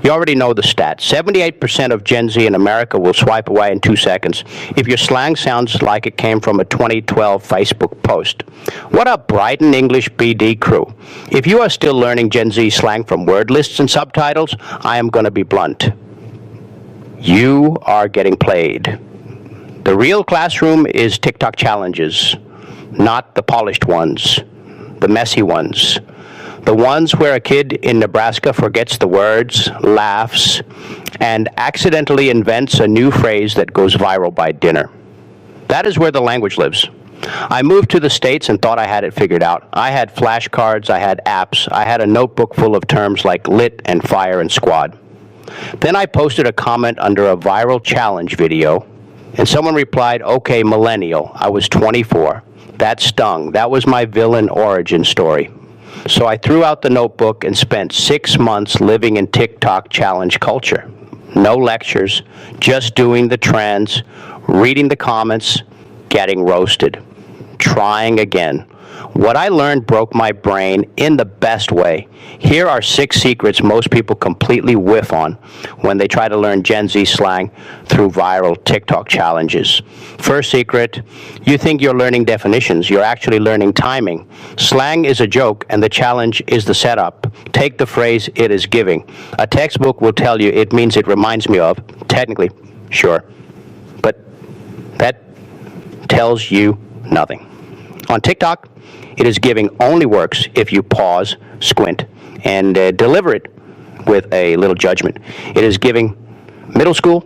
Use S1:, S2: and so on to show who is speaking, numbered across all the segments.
S1: You already know the stats. 78% of Gen Z in America will swipe away in 2 seconds if your slang sounds like it came from a 2012 Facebook post. What up, Brighton English BD crew? If you are still learning Gen Z slang from word lists and subtitles, I am going to be blunt. You are getting played. The real classroom is TikTok challenges, not the polished ones, the messy ones. The ones where a kid in Nebraska forgets the words, laughs, and accidentally invents a new phrase that goes viral by dinner. That is where the language lives. I moved to the States and thought I had it figured out. I had flashcards, I had apps, I had a notebook full of terms like lit and fire and squad. Then I posted a comment under a viral challenge video, and someone replied, "Okay, millennial, I was 24. That stung. That was my villain origin story." So I threw out the notebook and spent 6 months living in TikTok challenge culture. No lectures, just doing the trends, reading the comments, getting roasted, trying again. What I learned broke my brain in the best way. Here are 6 secrets most people completely whiff on when they try to learn Gen Z slang through viral TikTok challenges. First secret, you think you're learning definitions. You're actually learning timing. Slang is a joke, and the challenge is the setup. Take the phrase, "it is giving." A textbook will tell you it means it reminds me of. Technically, sure. But that tells you nothing. On TikTok, it is giving only works if you pause, squint, and deliver it with a little judgment. It is giving middle school,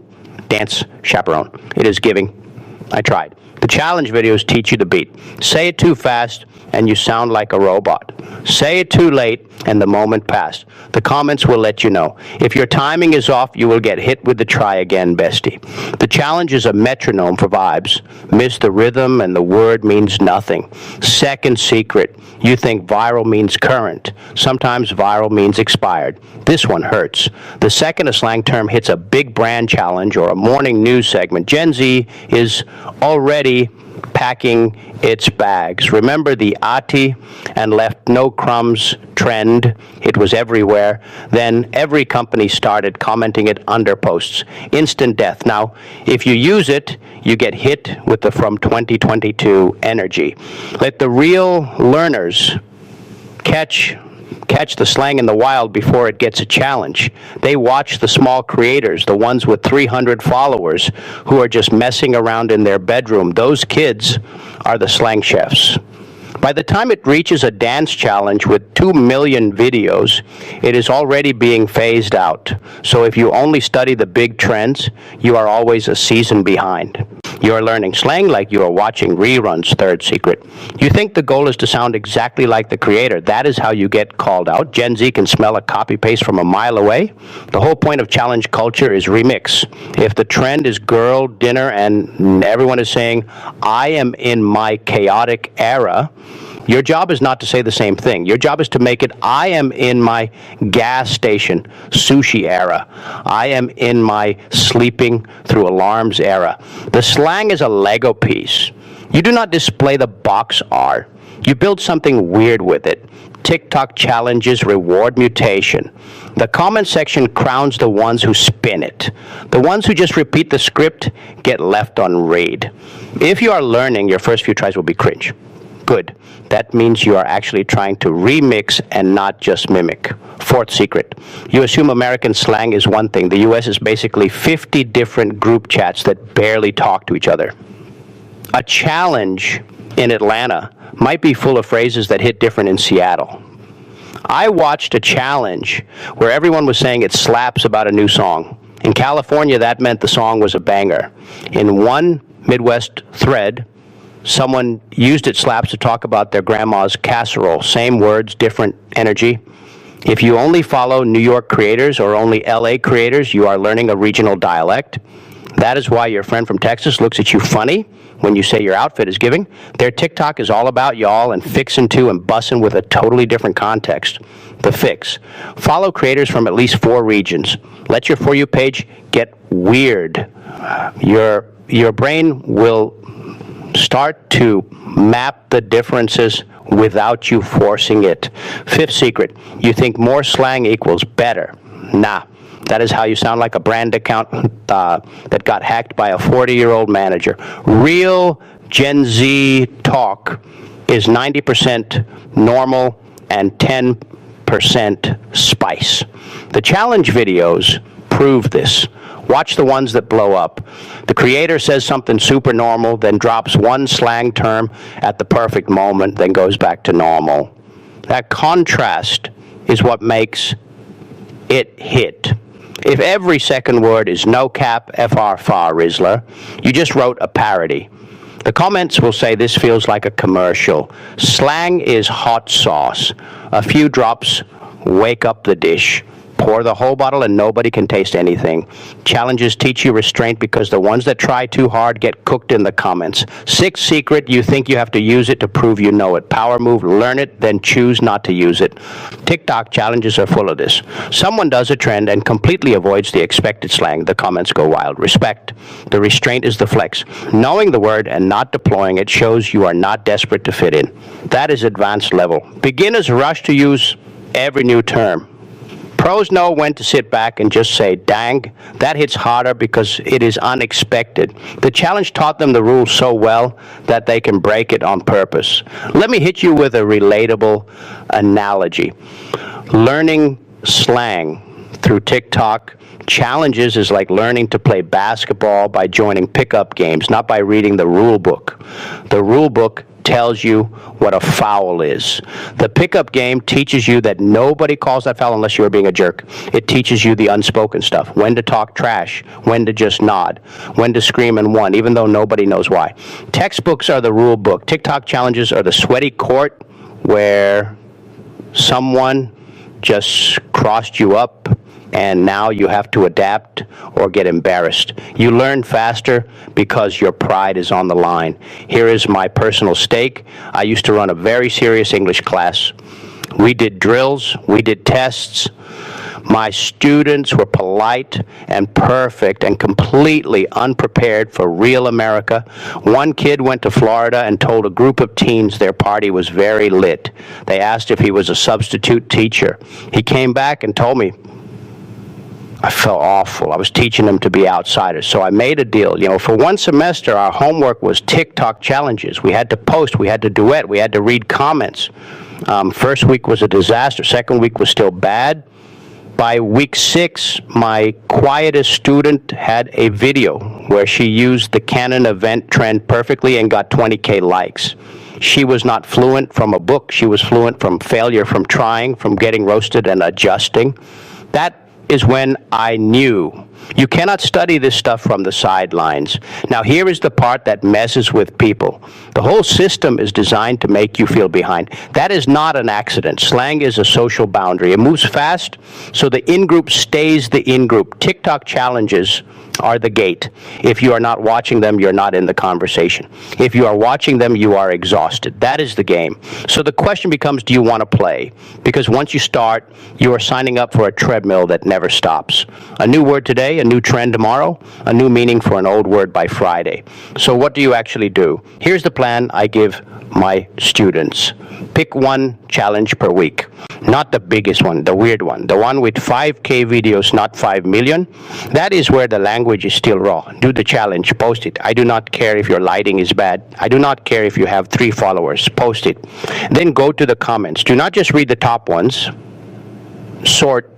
S1: dance, chaperone. It is giving, I tried. The challenge videos teach you the beat. Say it too fast and you sound like a robot. Say it too late and the moment passed. The comments will let you know. If your timing is off, you will get hit with the try again, bestie. The challenge is a metronome for vibes. Miss the rhythm and the word means nothing. Second secret, you think viral means current. Sometimes viral means expired. This one hurts. The second a slang term hits a big brand challenge or a morning news segment, Gen Z is already packing its bags. Remember the Ati and left no crumbs trend? It was everywhere. Then every company started commenting it under posts. Instant death. Now, if you use it, you get hit with the from 2022 energy. Let the real learners catch the slang in the wild before it gets a challenge. They watch the small creators, the ones with 300 followers who are just messing around in their bedroom. Those kids are the slang chefs. By the time it reaches a dance challenge with 2 million videos, it is already being phased out. So if you only study the big trends, you are always a season behind. You are learning slang like you are watching reruns, third secret. You think the goal is to sound exactly like the creator. That is how you get called out. Gen Z can smell a copy-paste from a mile away. The whole point of challenge culture is remix. If the trend is girl, dinner, and everyone is saying, "I am in my chaotic era," your job is not to say the same thing. Your job is to make it, "I am in my gas station sushi era. I am in my sleeping through alarms era." The slang is a Lego piece. You do not display the box art. You build something weird with it. TikTok challenges reward mutation. The comment section crowns the ones who spin it. The ones who just repeat the script get left on read. If you are learning, your first few tries will be cringe. Good. That means you are actually trying to remix and not just mimic. Fourth secret. You assume American slang is one thing. The U.S. is basically 50 different group chats that barely talk to each other. A challenge in Atlanta might be full of phrases that hit different in Seattle. I watched a challenge where everyone was saying it slaps about a new song. In California, that meant the song was a banger. In one Midwest thread, someone used it slaps to talk about their grandma's casserole. Same words, different energy. If you only follow New York creators or only LA creators, you are learning a regional dialect. That is why your friend from Texas looks at you funny when you say your outfit is giving. Their TikTok is all about y'all and fixin' to and bussin' with a totally different context. The fix. Follow creators from at least 4 regions. Let your For You page get weird. Your brain will start to map the differences without you forcing it. Fifth secret, you think more slang equals better. Nah. That is how you sound like a brand account that got hacked by a 40-year-old manager. Real Gen Z talk is 90% normal and 10% spice. The challenge videos prove this. Watch the ones that blow up. The creator says something super normal, then drops one slang term at the perfect moment, then goes back to normal. That contrast is what makes it hit. If every second word is no cap, FR far Rizzler, you just wrote a parody. The comments will say this feels like a commercial. Slang is hot sauce. A few drops wake up the dish. Pour the whole bottle and nobody can taste anything. Challenges teach you restraint because the ones that try too hard get cooked in the comments. Sixth secret, you think you have to use it to prove you know it. Power move, learn it, then choose not to use it. TikTok challenges are full of this. Someone does a trend and completely avoids the expected slang. The comments go wild. Respect. The restraint is the flex. Knowing the word and not deploying it shows you are not desperate to fit in. That is advanced level. Beginners rush to use every new term. Pros know when to sit back and just say, dang, that hits harder because it is unexpected. The challenge taught them the rules so well that they can break it on purpose. Let me hit you with a relatable analogy. Learning slang through TikTok challenges is like learning to play basketball by joining pickup games, not by reading the rule book. The rule book tells you what a foul is. The pickup game teaches you that nobody calls that foul unless you're being a jerk. It teaches you the unspoken stuff, when to talk trash, when to just nod, when to scream and one, even though nobody knows why. Textbooks are the rule book. TikTok challenges are the sweaty court where someone just crossed you up and now you have to adapt or get embarrassed. You learn faster because your pride is on the line. Here is my personal stake. I used to run a very serious English class. We did drills, we did tests. My students were polite and perfect and completely unprepared for real America. One kid went to Florida and told a group of teens their party was very lit. They asked if he was a substitute teacher. He came back and told me, I felt awful. I was teaching them to be outsiders. So I made a deal. You know, for one semester, our homework was TikTok challenges. We had to post. We had to duet. We had to read comments. First week was a disaster. Second week was still bad. By week 6, my quietest student had a video where she used the Canon event trend perfectly and got 20K likes. She was not fluent from a book. She was fluent from failure, from trying, from getting roasted and adjusting. That is when I knew. You cannot study this stuff from the sidelines. Now here is the part that messes with people. The whole system is designed to make you feel behind. That is not an accident. Slang is a social boundary. It moves fast, so the in-group stays the in-group. TikTok challenges are the gate. If you are not watching them, you're not in the conversation. If you are watching them, you are exhausted. That is the game. So the question becomes, do you want to play? Because once you start, you are signing up for a treadmill that never stops. A new word today, a new trend tomorrow, a new meaning for an old word by Friday. So what do you actually do? Here's the plan I give my students. Pick one challenge per week. Not the biggest one, the weird one. The one with 5K videos, not 5 million. That is where the language is still raw. Do the challenge, post it. I do not care if your lighting is bad. I do not care if you have 3 followers. Post it. Then go to the comments. Do not just read the top ones. Sort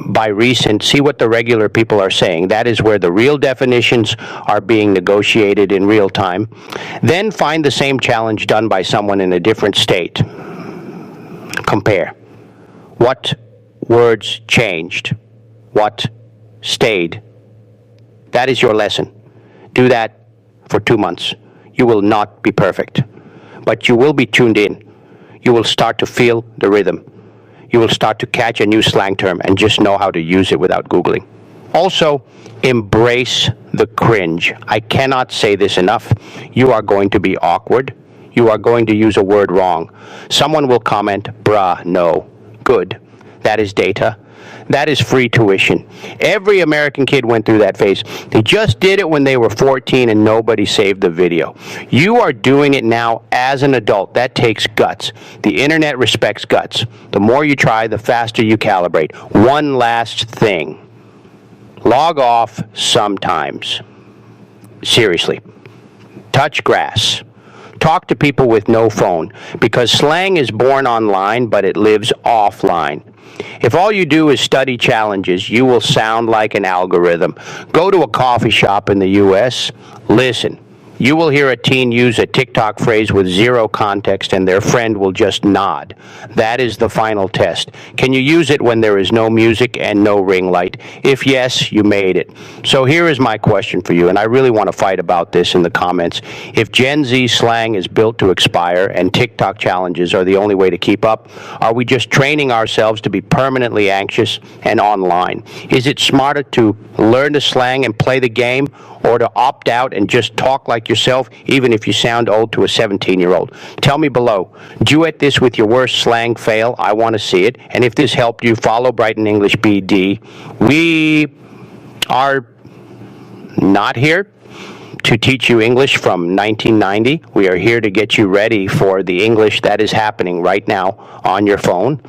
S1: by recent, see what the regular people are saying. That is where the real definitions are being negotiated in real time. Then find the same challenge done by someone in a different state. Compare. What words changed? What stayed? That is your lesson. Do that for 2 months. You will not be perfect, but you will be tuned in. You will start to feel the rhythm. You will start to catch a new slang term and just know how to use it without Googling. Also, embrace the cringe. I cannot say this enough. You are going to be awkward. You are going to use a word wrong. Someone will comment, bruh, no. Good. That is data. That is free tuition. Every American kid went through that phase. They just did it when they were 14 and nobody saved the video. You are doing it now as an adult. That takes guts. The internet respects guts. The more you try, the faster you calibrate. One last thing. Log off sometimes. Seriously. Touch grass. Talk to people with no phone, because slang is born online, but it lives offline. If all you do is study challenges, you will sound like an algorithm. Go to a coffee shop in the U.S., listen. You will hear a teen use a TikTok phrase with zero context and their friend will just nod. That is the final test. Can you use it when there is no music and no ring light? If yes, you made it. So here is my question for you, and I really want to fight about this in the comments. If Gen Z slang is built to expire and TikTok challenges are the only way to keep up, are we just training ourselves to be permanently anxious and online? Is it smarter to learn the slang and play the game, or to opt out and just talk like yourself, even if you sound old to a 17-year-old? Tell me below. Duet this with your worst slang fail. I want to see it. And if this helped you, follow Brighton English BD. We are not here to teach you English from 1990. We are here to get you ready for the English that is happening right now on your phone.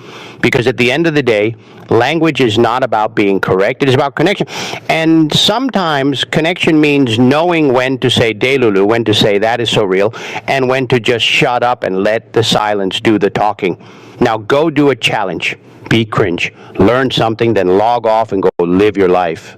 S1: Because at the end of the day, language is not about being correct. It is about connection. And sometimes connection means knowing when to say "Delulu," when to say "that is so real," and when to just shut up and let the silence do the talking. Now go do a challenge. Be cringe. Learn something, then log off and go live your life.